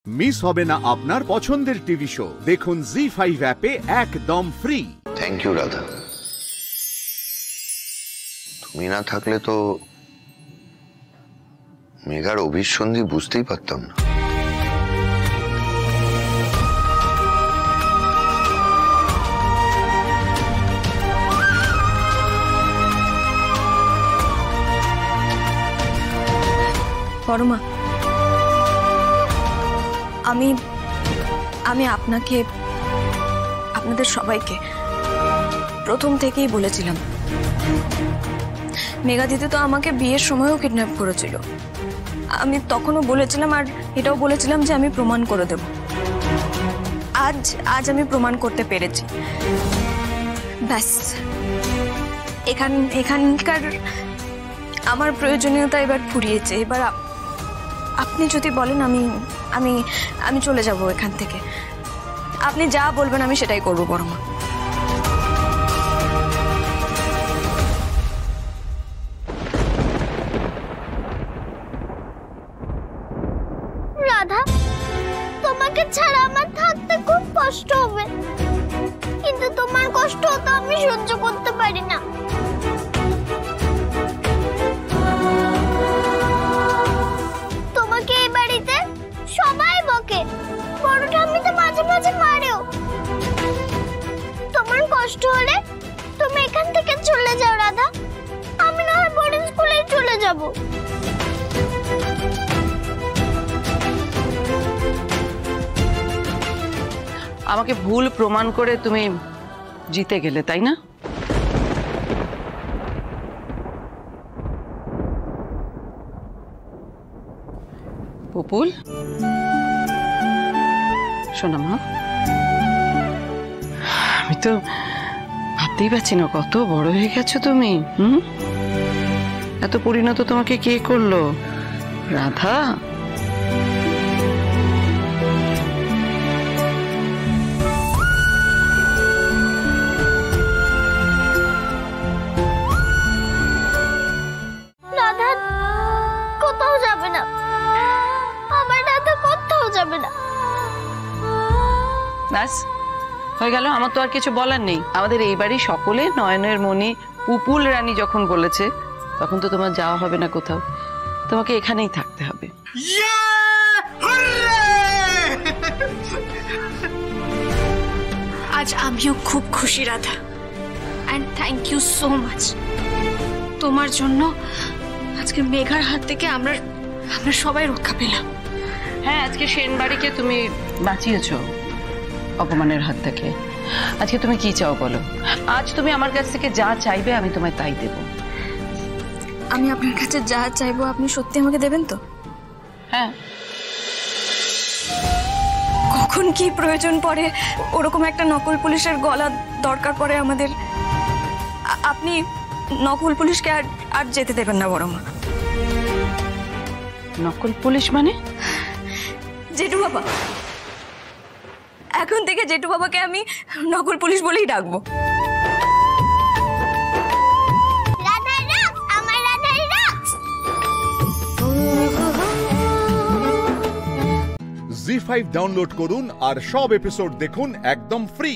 Miss হবে না আপনার পছন্দের টিভি শো। দেখুন জি5 অ্যাপে একদম ফ্রি। থ্যাংক ইউ রাধা, তুমি না থাকলে তো মেঘার অভিসন্ধি বুঝতেই পারতাম না। পরমা, আমি আপনাকে, আপনাদের সবাইকে প্রথম থেকেই বলেছিলাম, মেঘা দিদি তো আমাকে বিয়ের সময়ও কিডন্যাপ করেছিল। আমি তখনও বলেছিলাম, আর এটাও বলেছিলাম যে আমি প্রমাণ করে দেব। আজ আমি প্রমাণ করতে পেরেছি। ব্যাস, এখানকার আমার প্রয়োজনীয়তা এবার ফুরিয়েছে। এবার আপনি যদি বলেন আমি চলে যাব এখান থেকে। আপনি যা বলবেন আমি সেটাই করব পরমা। রাধা, তোমাকে ছাড়া আমার থাকতে খুব কষ্ট হবে, কিন্তু তোমার কষ্ট তো আমি সহ্য করতে পারি না। তোমাকে এই বাড়িতে সবাই বকে, বড় ঠাম্মি তো মাঝে মাঝে মারেও। তোমার কষ্ট হলে তুমি এখান থেকে চলে যাও রাধা, আমি না হয় বোর্ডিং স্কুলে চলে যাব। আমাকে ভুল প্রমাণ করে তুমি জিতে গেলে, তাই না? পুপুল, শোনা মা, আমি তো ভাবতেই পারছি না কত বড় হয়ে গেছো তুমি। এত পরিণত তোমাকে কে করলো? রাধা? রাধা কোথাও যাবে না, আমার রাধা কোথাও যাবে না। ব্যাস হয়ে গেল, আমার তো আর কিছু বলার নেই। আমাদের এই বাড়ি সকলে নয়নের মণি পুপুল রানী যখন বলেছে, তখন তো তোমার যাওয়া হবে না কোথাও, তোমাকে এখানেই থাকতে হবে। আজ আমিও খুব খুশি Radha, and thank you so much. তোমার জন্য আজকে মেঘার হাত থেকে আমরা সবাই রক্ষা পেলাম। হ্যাঁ, আজকে সেন বাড়িকে তুমি বাঁচিয়েছো অপমানের হাত থেকে। আজকে তুমি কি চাও বলো? আজ তুমি আমার কাছ থেকে যা চাইবে আমি তোমায় তাই দেব। আমি আপনার কাছে যা চাইবো আপনি সত্যি আমাকে দেবেন তো? হ্যাঁ। কখন কি প্রয়োজন পড়ে, ওরকম একটা নকল পুলিশের গলা দরকার পড়ে আমাদের, আপনি নকল পুলিশকে আর যেতে দেবেন না বরমা। নকল পুলিশ মানে? জেঠু বাবা, এখন থেকে জেঠু বাবাকে আমি নকল পুলিশ বলেই ডাকবো। জি5 ডাউনলোড করুন আর সব এপিসোড দেখুন একদম ফ্রি।